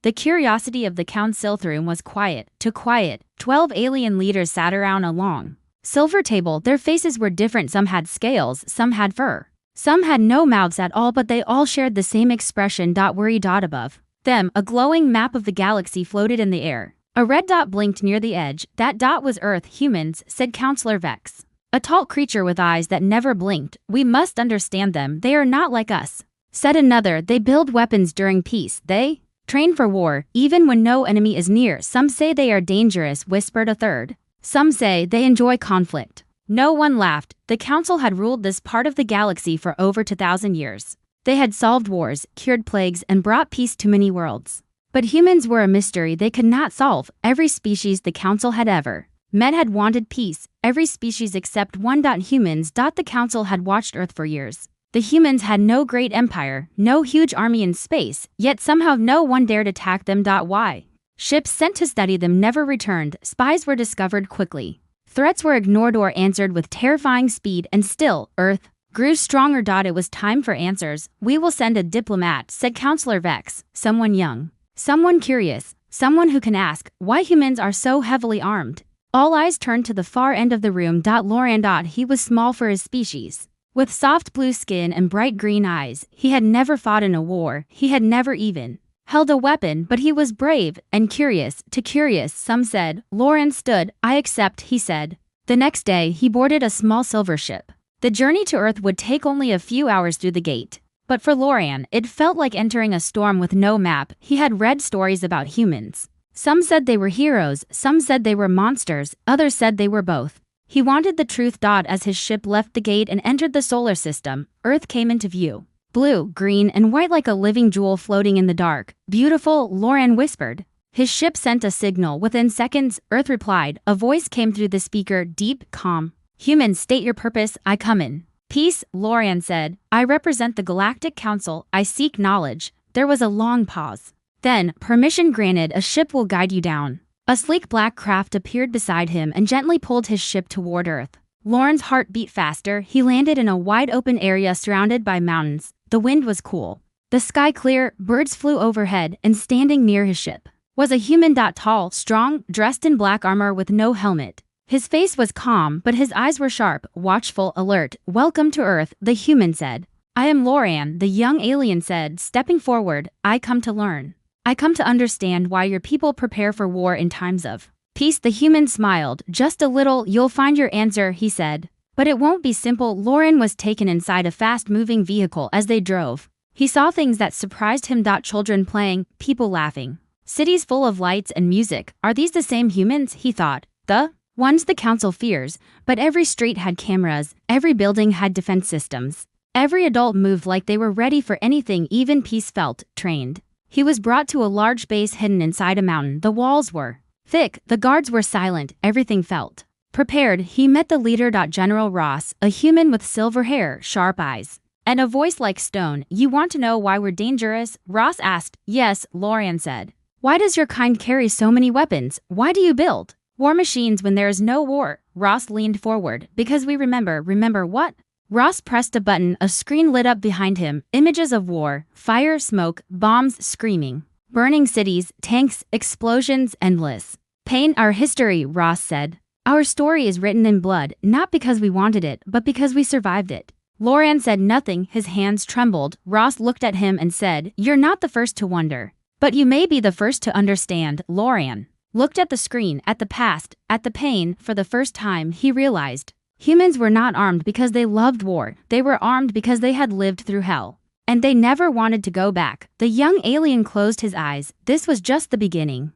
The curiosity of the council room was quiet, too quiet. 12 alien leaders sat around a long silver table. Their faces were different. Some had scales, some had fur. Some had no mouths at all, but they all shared the same expression. Worry. Above them, a glowing map of the galaxy floated in the air. A red dot blinked near the edge. That dot was Earth. Humans, said Counselor Vex. A tall creature with eyes that never blinked. We must understand them. They are not like us, said another. They build weapons during peace. They train for war, even when no enemy is near. Some say they are dangerous, whispered a third. Some say they enjoy conflict. No one laughed. The council had ruled this part of the galaxy for over 2,000 years. They had solved wars, cured plagues, and brought peace to many worlds. But humans were a mystery they could not solve. Every species the council had ever met had wanted peace. Every species except one. Humans. The council had watched Earth for years. The humans had no great empire, no huge army in space, yet somehow no one dared attack them. Why? Ships sent to study them never returned. Spies were discovered quickly. Threats were ignored or answered with terrifying speed, and still, Earth grew stronger. It was time for answers. We will send a diplomat, said Counselor Vex. Someone young, someone curious, someone who can ask why humans are so heavily armed. All eyes turned to the far end of the room. Lorian. He was small for his species. With soft blue skin and bright green eyes, he had never fought in a war. He had never even held a weapon, but he was brave and curious. Too curious, some said. Lorian stood. I accept, he said. The next day, he boarded a small silver ship. The journey to Earth would take only a few hours through the gate. But for Lorian, it felt like entering a storm with no map. He had read stories about humans. Some said they were heroes, some said they were monsters, others said they were both. He wanted the truth. As his ship left the gate and entered the solar system, Earth came into view. Blue, green, and white like a living jewel floating in the dark. Beautiful, Lorian whispered. His ship sent a signal. Within seconds, Earth replied. A voice came through the speaker, deep, calm. Humans, state your purpose. I come in peace, Lorian said. I represent the Galactic Council. I seek knowledge. There was a long pause. Then, permission granted. A ship will guide you down. A sleek black craft appeared beside him and gently pulled his ship toward Earth. Lorian's heart beat faster. He landed in a wide open area surrounded by mountains. The wind was cool, the sky clear, birds flew overhead, and standing near his ship was a human. Tall, strong, dressed in black armor with no helmet. His face was calm, but his eyes were sharp, watchful, alert. Welcome to Earth, the human said. I am Lorian, the young alien said, stepping forward. I come to learn. I come to understand why your people prepare for war in times of peace. The human smiled. Just a little, you'll find your answer, he said. But it won't be simple. Lorian was taken inside a fast-moving vehicle as they drove. He saw things that surprised him. Children playing, people laughing, cities full of lights and music. Are these the same humans, he thought? The ones the council fears. But every street had cameras, every building had defense systems. Every adult moved like they were ready for anything. Even Peace felt trained. He was brought to a large base hidden inside a mountain. The walls were thick, the guards were silent, everything felt prepared. He met the leader. General Ross, a human with silver hair, sharp eyes, and a voice like stone. You want to know why we're dangerous? Ross asked. Yes, Lorian said. Why does your kind carry so many weapons? Why do you build war machines when there is no war? Ross leaned forward. Because we remember. Remember what? Ross pressed a button. A screen lit up behind him. Images of war, fire, smoke, bombs, screaming, burning cities, tanks, explosions, endless pain. Our history, Ross said. Our story is written in blood, not because we wanted it, but because we survived it. Lorian said nothing. His hands trembled. Ross looked at him and said, You're not the first to wonder, but you may be the first to understand. Lorian looked at the screen, at the past, at the pain. For the first time, he realized humans were not armed because they loved war. They were armed because they had lived through hell, and they never wanted to go back. The young alien closed his eyes. This was just the beginning.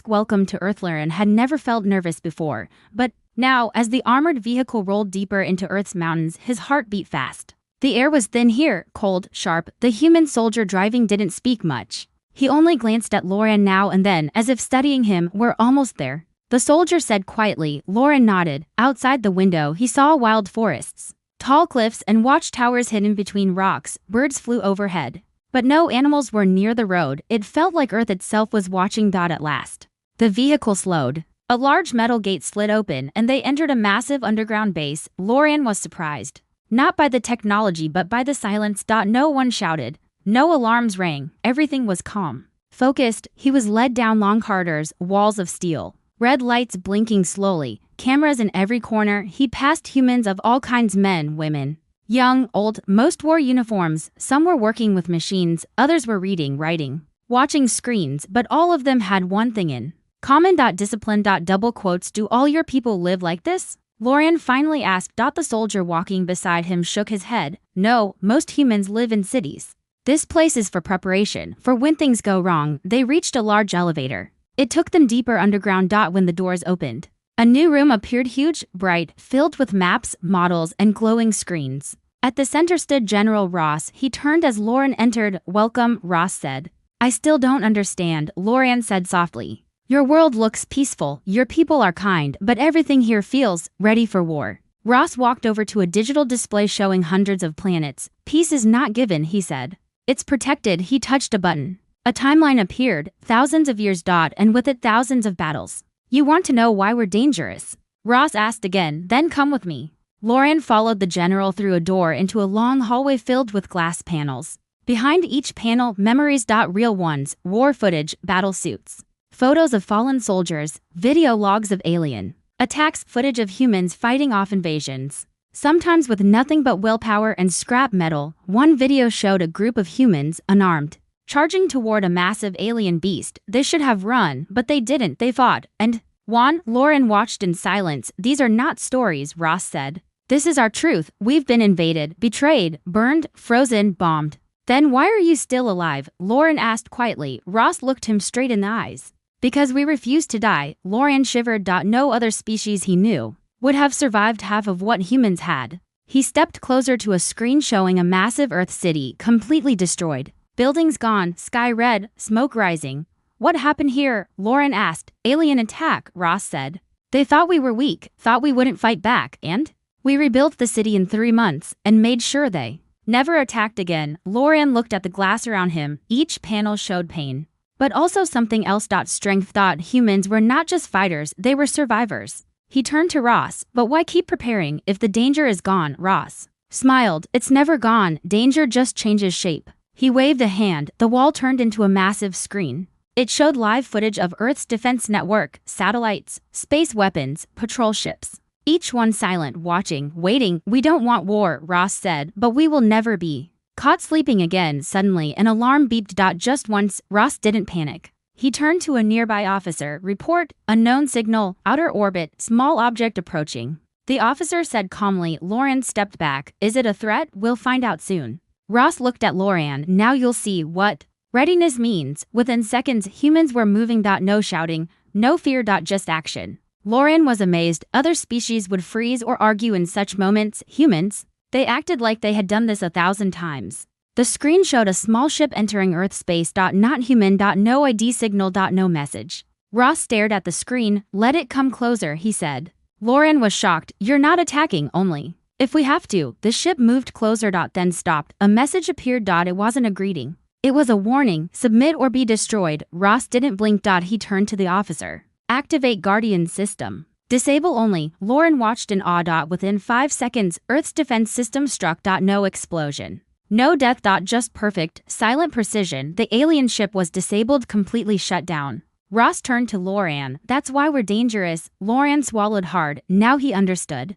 Welcome to Earth. Lorian had never felt nervous before, but now, as the armored vehicle rolled deeper into Earth's mountains, his heart beat fast. The air was thin here, cold, sharp. The human soldier driving didn't speak much. He only glanced at Lorian now and then, as if studying him. We're almost there, the soldier said quietly. Lorian nodded. Outside the window, he saw wild forests, tall cliffs, and watchtowers hidden between rocks. Birds flew overhead, but no animals were near the road. It felt like Earth itself was watching. At last, the vehicle slowed. A large metal gate slid open, and they entered a massive underground base. Lorian was surprised, not by the technology but by the silence. No one shouted. No alarms rang. Everything was calm. Focused, he was led down long corridors, walls of steel. Red lights blinking slowly, cameras in every corner. He passed humans of all kinds, men, women. Young, old, most wore uniforms. Some were working with machines, others were reading, writing, watching screens, but all of them had one thing in common. Discipline. Double quotes. Do all your people live like this? Lorian finally asked. The soldier walking beside him shook his head. No, most humans live in cities. This place is for preparation, for when things go wrong. They reached a large elevator. It took them deeper underground. When the doors opened, a new room appeared, huge, bright, filled with maps, models, and glowing screens. At the center stood General Ross. He turned as Lorian entered. Welcome, Ross said. I still don't understand, Lorian said softly. Your world looks peaceful, your people are kind, but everything here feels ready for war. Ross walked over to a digital display showing hundreds of planets. Peace is not given, he said. It's protected. He touched a button. A timeline appeared, thousands of years. And with it thousands of battles. You want to know why we're dangerous? Ross asked again. Then come with me. Lorian followed the general through a door into a long hallway filled with glass panels. Behind each panel, memories. Real ones, war footage, battle suits, photos of fallen soldiers, video logs of alien attacks, footage of humans fighting off invasions. Sometimes with nothing but willpower and scrap metal. One video showed a group of humans, unarmed, charging toward a massive alien beast. They should have run, but they didn't. They fought and won. Lorian watched in silence. These are not stories, Ross said. This is our truth. We've been invaded, betrayed, burned, frozen, bombed. Then why are you still alive? Lorian asked quietly. Ross looked him straight in the eyes. Because we refuse to die, Lorian shivered. No other species he knew would have survived half of what humans had. He stepped closer to a screen showing a massive Earth city, completely destroyed. Buildings gone, sky red, smoke rising. What happened here? Lorian asked. Alien attack, Ross said. They thought we were weak, thought we wouldn't fight back, and we rebuilt the city in 3 months and made sure they never attacked again. Lorian looked at the glass around him. Each panel showed pain, but also something else. Strength. Humans were not just fighters, they were survivors. He turned to Ross. But why keep preparing if the danger is gone? Ross smiled. It's never gone, danger just changes shape. He waved a hand. The wall turned into a massive screen. It showed live footage of Earth's defense network, satellites, space weapons, patrol ships. Each one silent, watching, waiting. We don't want war, Ross said, but we will never be caught sleeping again. Suddenly, an alarm beeped. Just once, Ross didn't panic. He turned to a nearby officer. Report, unknown signal, outer orbit, small object approaching. The officer said calmly. Lorian stepped back. Is it a threat? We'll find out soon. Ross looked at Lorian. Now you'll see what readiness means. Within seconds, humans were moving. No shouting, no fear. Just action. Lorian was amazed. Other species would freeze or argue in such moments. Humans, they acted like they had done this 1,000 times. The screen showed a small ship entering Earth space. Not human. No ID signal. No message. Ross stared at the screen. Let it come closer, he said. Lorian was shocked. You're not attacking, only if we have to. The ship moved closer. Then stopped. A message appeared. It wasn't a greeting. It was a warning. Submit or be destroyed. Ross didn't blink. He turned to the officer. Activate Guardian system. Disable only. Lorian watched in awe. Within 5 seconds, Earth's defense system struck. No explosion. No death. Just perfect, silent precision. The alien ship was disabled, completely shut down. Ross turned to Lorian. That's why we're dangerous. Lorian swallowed hard. Now he understood.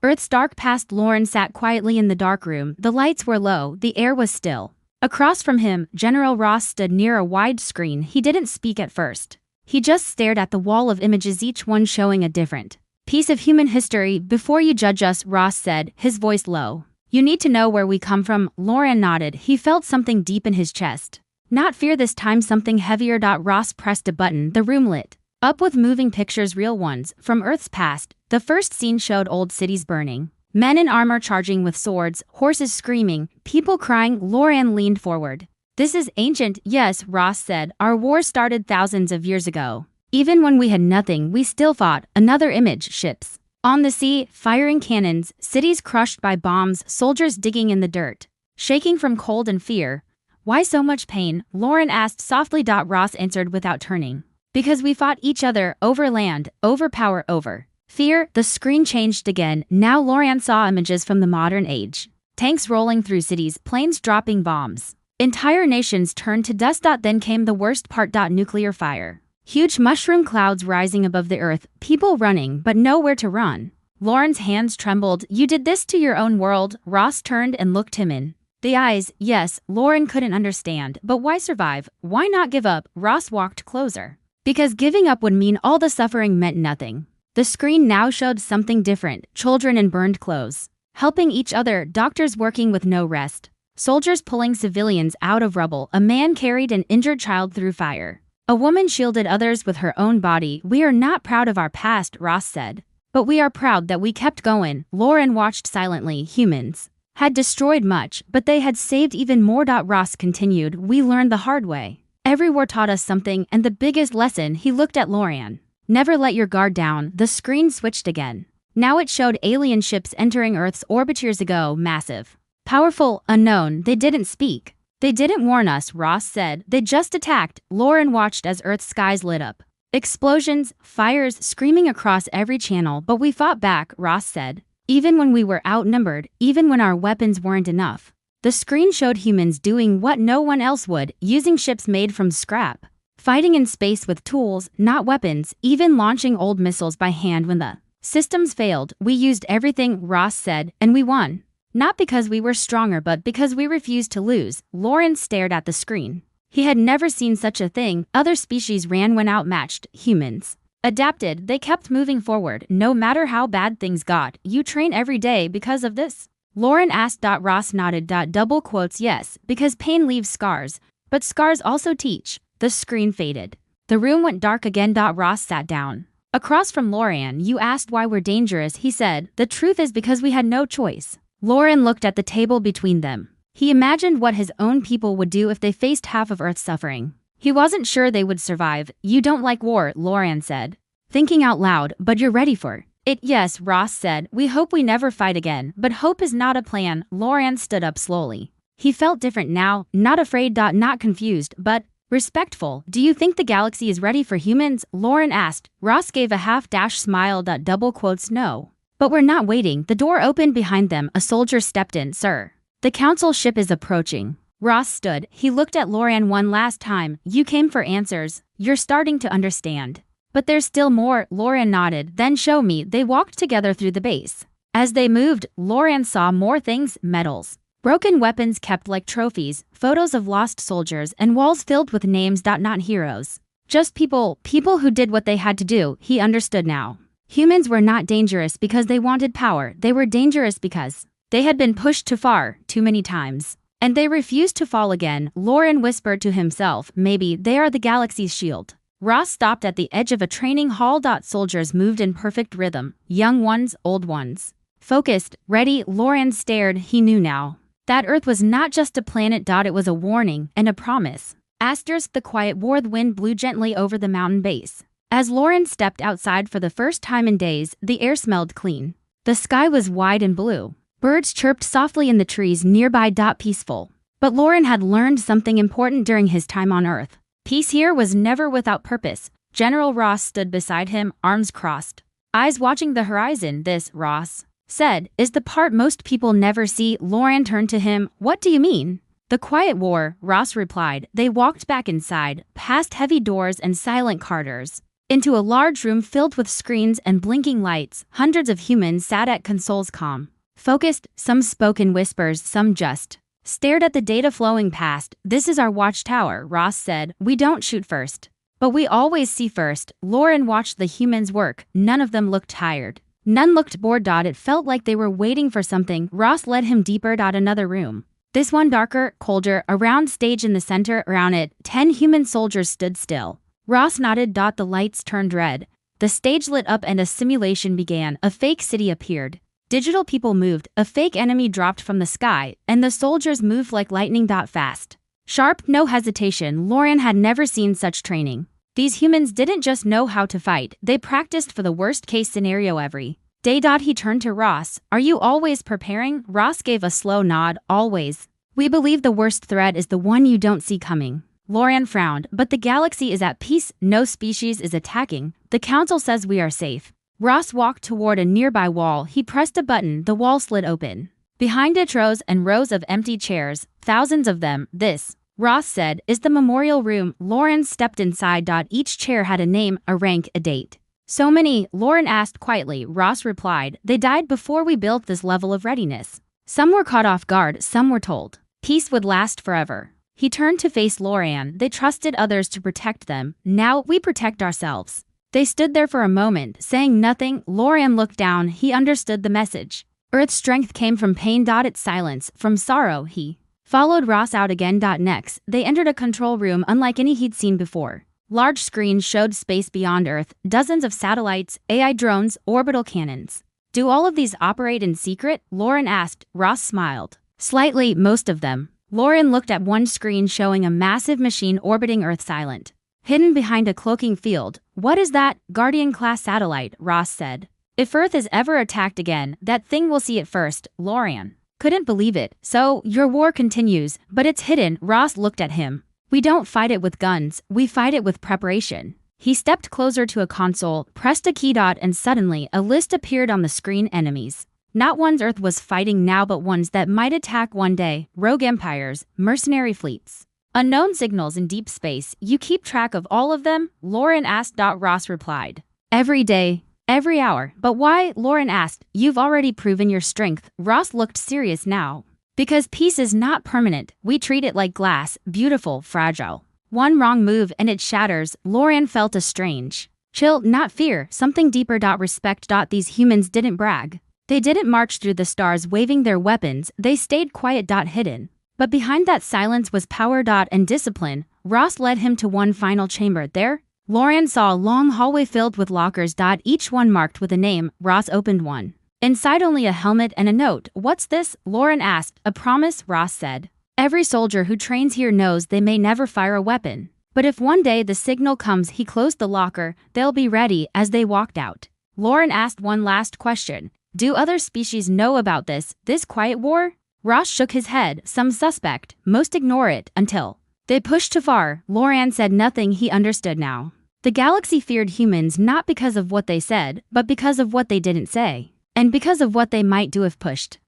Earth's dark past. Lorian sat quietly in the dark room. The lights were low, the air was still. Across from him, General Ross stood near a wide screen. He didn't speak at first. He just stared at the wall of images, each one showing a different piece of human history. Before you judge us, Ross said, his voice low. You need to know where we come from. Lorian nodded. He felt something deep in his chest. Not fear this time, something heavier. Ross pressed a button. The room lit up with moving pictures, real ones, from Earth's past. The first scene showed old cities burning. Men in armor charging with swords, horses screaming, people crying. Lorian leaned forward. This is ancient. Yes, Ross said. Our war started thousands of years ago. Even when we had nothing, we still fought. Another image, ships on the sea, firing cannons, cities crushed by bombs, soldiers digging in the dirt, shaking from cold and fear. Why so much pain? Lorian asked softly. Ross answered without turning. Because we fought each other, over land, over power, over fear. The screen changed again. Now Lorian saw images from the modern age. Tanks rolling through cities, planes dropping bombs, Entire nations turned to dust. Then came the worst part. Nuclear fire. Huge mushroom clouds rising above the earth, people running but nowhere to run. Lauren's hands trembled. You did this to your own world. Ross turned and looked him in the eyes. Yes, Lauren couldn't understand, but why survive? Why not give up? Ross walked closer. Because giving up would mean all the suffering meant nothing. The screen now showed something different. Children in burned clothes, helping each other, doctors working with no rest, soldiers pulling civilians out of rubble, a man carried an injured child through fire. A woman shielded others with her own body. We are not proud of our past, Ross said. But we are proud that we kept going. Lauren watched silently. Humans had destroyed much, but they had saved even more. Ross continued. We learned the hard way. Every war taught us something, and the biggest lesson, he looked at Lauren. Never let your guard down. The screen switched again. Now it showed alien ships entering Earth's orbit years ago, massive, powerful, unknown. They didn't speak. They didn't warn us, Ross said. They just attacked. Lauren watched as Earth's skies lit up. Explosions, fires, screaming across every channel, but we fought back, Ross said. Even when we were outnumbered, even when our weapons weren't enough. The screen showed humans doing what no one else would, using ships made from scrap. Fighting in space with tools, not weapons, even launching old missiles by hand when the systems failed. We used everything, Ross said, and we won. Not because we were stronger but because we refused to lose. Lauren stared at the screen. He had never seen such a thing. Other species ran when outmatched. Humans adapted. They kept moving forward, no matter how bad things got. You train every day because of this? Lauren asked. Ross nodded. Double quotes. Yes, because pain leaves scars, but scars also teach. The screen faded. The room went dark again. Ross sat down across from Lauren. You asked why we're dangerous, he said. The truth is because we had no choice. Lauren looked at the table between them. He imagined what his own people would do if they faced half of Earth's suffering. He wasn't sure they would survive. You don't like war, Lauren said, thinking out loud, but you're ready for it. Yes, Ross said. We hope we never fight again, but hope is not a plan. Lauren stood up slowly. He felt different now, not afraid. Not confused, but respectful. Do you think the galaxy is ready for humans? Lauren asked. Ross gave a half-dash smile. Double quotes. No. But we're not waiting. The door opened behind them. A soldier stepped in. Sir, the council ship is approaching. Ross stood. He looked at Lauren one last time. You came for answers. You're starting to understand. But there's still more. Lauren nodded. Then show me. They walked together through the base. As they moved, Lauren saw more things. Medals, broken weapons kept like trophies, photos of lost soldiers, and walls filled with names. Not heroes. Just people who did what they had to do. He understood now. Humans were not dangerous because they wanted power. They were dangerous because they had been pushed too far, too many times. And they refused to fall again. Lauren whispered to himself, maybe they are the galaxy's shield. Ross stopped at the edge of a training hall. Soldiers moved in perfect rhythm. Young ones, old ones. Focused, ready. Lauren stared. He knew now that Earth was not just a planet. It was a warning and a promise. Asterisk. The quiet war. The wind blew gently over the mountain base. As Lauren stepped outside for the first time in days, the air smelled clean. The sky was wide and blue. Birds chirped softly in the trees nearby. Peaceful. But Lauren had learned something important during his time on Earth. Peace here was never without purpose. General Ross stood beside him, arms crossed, eyes watching the horizon. This, Ross said, is the part most people never see. Lauren turned to him. What do you mean? The quiet war, Ross replied. They walked back inside, past heavy doors and silent corridors, into a large room filled with screens and blinking lights. Hundreds of humans sat at consoles, calm, focused. Some spoke in whispers, some just stared at the data flowing past. This is our watchtower, Ross said. We don't shoot first, but we always see first. Lauren watched the humans work. None of them looked tired. None looked bored. It felt like they were waiting for something. Ross led him deeper. Another room. This one darker, colder, a round stage in the center. Around it, 10 human soldiers stood still. Ross nodded. The lights turned red. The stage lit up and a simulation began. A fake city appeared. Digital people moved. A fake enemy dropped from the sky, and the soldiers moved like lightning. Fast, sharp, no hesitation. Lauren had never seen such training. These humans didn't just know how to fight. They practiced for the worst-case scenario every day. He turned to Ross. Are you always preparing? Ross gave a slow nod. Always. We believe the worst threat is the one you don't see coming. Lauren frowned. But the galaxy is at peace. No species is attacking. The council says we are safe. Ross walked toward a nearby wall. He pressed a button. The wall slid open. Behind it, rows and rows of empty chairs, thousands of them. This, Ross said, is the memorial room. Lauren stepped inside. Each chair had a name, a rank, a date. So many? Lauren asked quietly. Ross replied, they died before we built this level of readiness. Some were caught off guard, some were told peace would last forever. He turned to face Lauren. They trusted others to protect them. Now we protect ourselves. They stood there for a moment, saying nothing. Lauren looked down. He understood the message. Earth's strength came from pain. Its silence, from sorrow. He followed Ross out again. Next, they entered a control room unlike any he'd seen before. Large screens showed space beyond Earth, dozens of satellites, AI drones, orbital cannons. Do all of these operate in secret? Lauren asked. Ross smiled. Slightly, most of them. Lauren looked at one screen showing a massive machine orbiting Earth silent, hidden behind a cloaking field. What is that? Guardian-class satellite, Ross said. If Earth is ever attacked again, that thing will see it first. Lauren couldn't believe it. So, your war continues, but it's hidden. Ross looked at him. We don't fight it with guns, we fight it with preparation. He stepped closer to a console, pressed a key. And suddenly, a list appeared on the screen. Enemies. Not ones Earth was fighting now, but ones that might attack one day. Rogue empires, mercenary fleets, unknown signals in deep space. You keep track of all of them? Lauren asked. Ross replied. Every day, every hour. But why? Lauren asked. You've already proven your strength. Ross looked serious now. Because peace is not permanent. We treat it like glass, beautiful, fragile. One wrong move and it shatters. Lauren felt a strange chill, not fear, something deeper. Respect. These humans didn't brag. They didn't march through the stars waving their weapons. They stayed quiet. Hidden. But behind that silence was power. And discipline. Ross led him to one final chamber. There, Lauren saw a long hallway filled with lockers. Each one marked with a name. Ross opened one. Inside, only a helmet and a note. What's this? Lauren asked. A promise, Ross said. Every soldier who trains here knows they may never fire a weapon. But if one day the signal comes, he closed the locker, they'll be ready. As they walked out, Lauren asked one last question. Do other species know about this quiet war? Ross shook his head. Some suspect, most ignore it, until they push too far. Lauren said nothing. He understood now. The galaxy feared humans not because of what they said, but because of what they didn't say. And because of what they might do if pushed.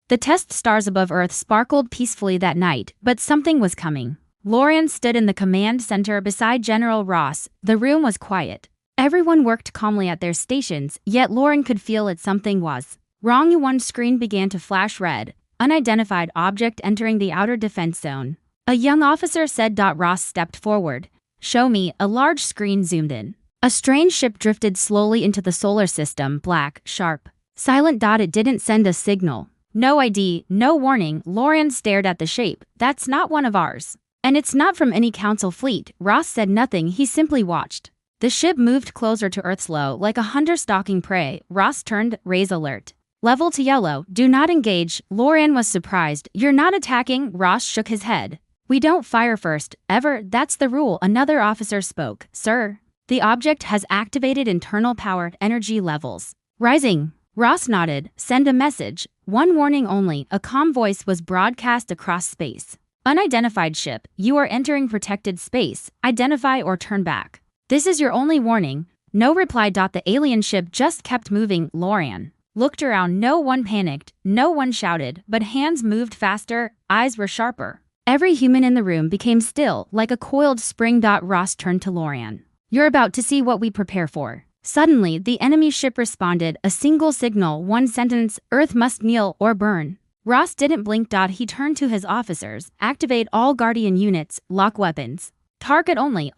The test stars above Earth sparkled peacefully that night, but something was coming. Lauren stood in the command center beside General Ross. The room was quiet. Everyone worked calmly at their stations, yet Lauren could feel it. Something was wrong. One screen began to flash red. Unidentified object entering the outer defense zone. A young officer said. Ross stepped forward. Show me. A large screen zoomed in. A strange ship drifted slowly into the solar system, black, sharp, silent. It didn't send a signal. No ID, no warning. Lauren stared at the shape. That's not one of ours. And it's not from any council fleet. Ross said nothing. He simply watched. The ship moved closer to Earth, slow, like a hunter stalking prey. Ross turned, raise alert. Level to yellow, do not engage. Lauren was surprised. You're not attacking? Ross shook his head. We don't fire first, ever. That's the rule. Another officer spoke. Sir. The object has activated internal power energy levels. Rising. Ross nodded. Send a message. One warning only. A calm voice was broadcast across space. Unidentified ship, you are entering protected space. Identify or turn back. This is your only warning. No reply. The alien ship just kept moving. Lauren looked around. No one panicked. No one shouted, but hands moved faster. Eyes were sharper. Every human in the room became still, like a coiled spring. Ross turned to Lauren. You're about to see what we prepare for. Suddenly, the enemy ship responded, a single signal, one sentence, Earth must kneel or burn. Ross didn't blink. He turned to his officers. Activate all Guardian units, lock weapons. Target only.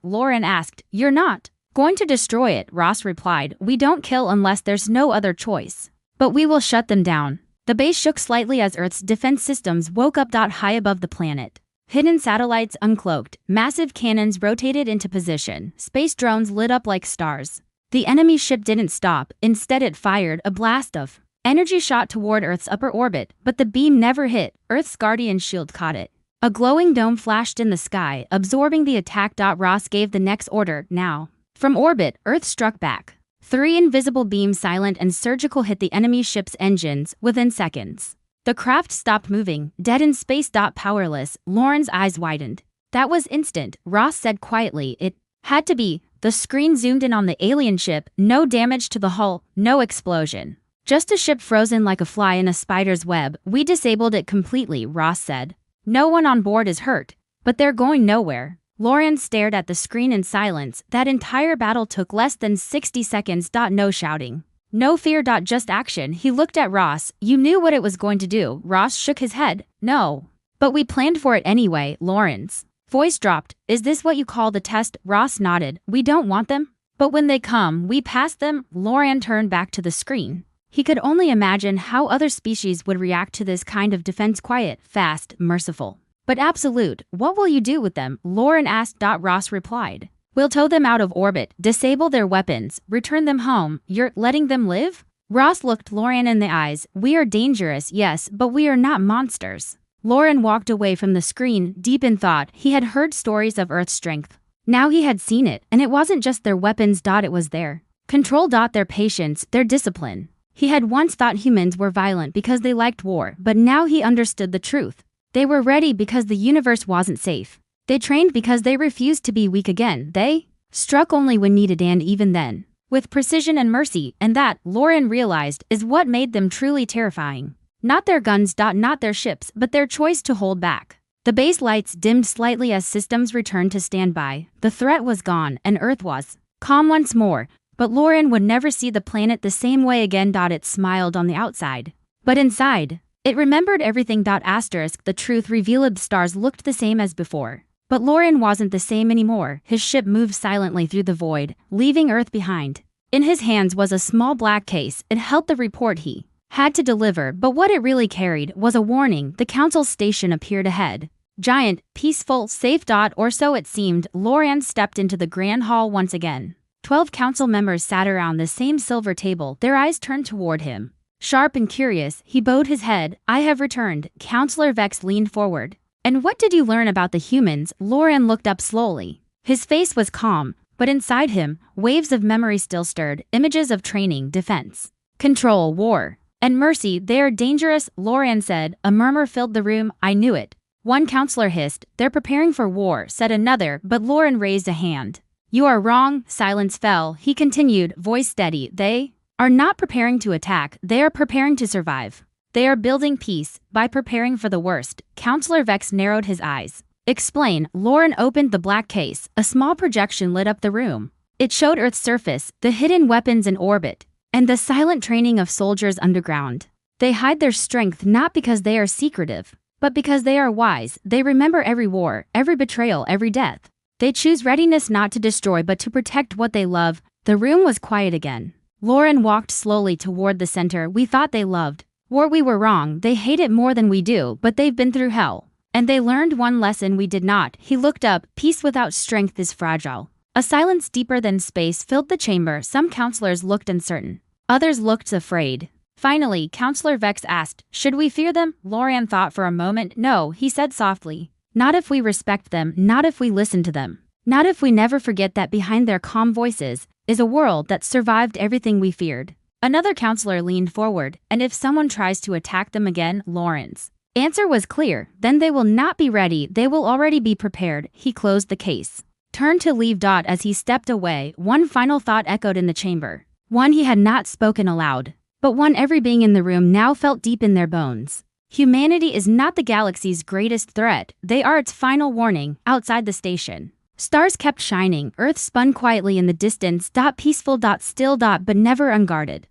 Lauren asked. You're not going to destroy it, Ross replied. We don't kill unless there's no other choice. But we will shut them down. The base shook slightly as Earth's defense systems woke up. High above the planet, hidden satellites uncloaked, massive cannons rotated into position, space drones lit up like stars. The enemy ship didn't stop. Instead, it fired a blast of energy shot toward Earth's upper orbit, but the beam never hit. Earth's Guardian shield caught it. A glowing dome flashed in the sky, absorbing the attack. Ross gave the next order. Now. From orbit, Earth struck back. 3 invisible beams, silent and surgical, hit the enemy ship's engines within seconds. The craft stopped moving, dead in space. Powerless. Lauren's eyes widened. That was instant, Ross said quietly. It had to be. The screen zoomed in on the alien ship. No damage to the hull, no explosion. Just a ship frozen like a fly in a spider's web. We disabled it completely, Ross said. No one on board is hurt, but they're going nowhere. Lauren stared at the screen in silence. That entire battle took less than 60 seconds. No shouting. No fear. Just action. He looked at Ross. You knew what it was going to do. Ross shook his head. No. But we planned for it anyway. Lauren's voice dropped. Is this what you call the test? Ross nodded. We don't want them, but when they come, we pass them. Lauren turned back to the screen. He could only imagine how other species would react to this kind of defense. Quiet, fast, merciful, but absolute. What will you do with them? Lauren asked. Ross replied. We'll tow them out of orbit, disable their weapons, return them home. You're letting them live? Ross looked Lauren in the eyes. We are dangerous, yes, but we are not monsters. Lauren walked away from the screen, deep in thought. He had heard stories of Earth's strength. Now he had seen it, and it wasn't just their weapons. It was their control. Their patience, their discipline. He had once thought humans were violent because they liked war, but now he understood the truth. They were ready because the universe wasn't safe. They trained because they refused to be weak again. They struck only when needed, and even then, with precision and mercy, and that, Lauren realized, is what made them truly terrifying. Not their guns. Not their ships, but their choice to hold back. The base lights dimmed slightly as systems returned to standby. The threat was gone, and Earth was calm once more. But Lauren would never see the planet the same way again. It smiled on the outside, but inside, it remembered everything. The truth revealed. The stars looked the same as before, but Lauren wasn't the same anymore. His ship moved silently through the void, leaving Earth behind. In his hands was a small black case. It held the report he had to deliver, but what it really carried was a warning. The council station appeared ahead. Giant, peaceful, safe. Or so it seemed. Lauren stepped into the grand hall once again. 12 council members sat around the same silver table, their eyes turned toward him. Sharp and curious, he bowed his head. I have returned. Counselor Vex leaned forward. And what did you learn about the humans? Lauren looked up slowly. His face was calm, but inside him, waves of memory still stirred, images of training, defense, control, war, and mercy. They are dangerous, Lauren said. A murmur filled the room. I knew it. One counselor hissed. They're preparing for war, said another, but Lauren raised a hand. You are wrong. Silence fell. He continued, voice steady. They are not preparing to attack. They are preparing to survive. They are building peace by preparing for the worst. Counselor Vex narrowed his eyes. Explain. Lauren opened the black case. A small projection lit up the room. It showed Earth's surface, the hidden weapons in orbit, and the silent training of soldiers underground. They hide their strength not because they are secretive, but because they are wise. They remember every war, every betrayal, every death. They choose readiness, not to destroy but to protect what they love. The room was quiet again. Lauren walked slowly toward the center. We thought they loved war. We were wrong. They hate it more than we do, but they've been through hell. And they learned one lesson we did not. He looked up. Peace without strength is fragile. A silence deeper than space filled the chamber. Some counselors looked uncertain. Others looked afraid. Finally, Counselor Vex asked, should we fear them? Lauren thought for a moment. No, he said softly. Not if we respect them, not if we listen to them. Not if we never forget that behind their calm voices is a world that survived everything we feared. Another counselor leaned forward. And if someone tries to attack them again? Lauren's answer was clear. Then they will not be ready. They will already be prepared. He closed the case, turned to leave. As he stepped away, one final thought echoed in the chamber. One he had not spoken aloud, but one every being in the room now felt deep in their bones. Humanity is not the galaxy's greatest threat. They are its final warning. Outside the station, stars kept shining. Earth spun quietly in the distance. Peaceful. Still. But never unguarded.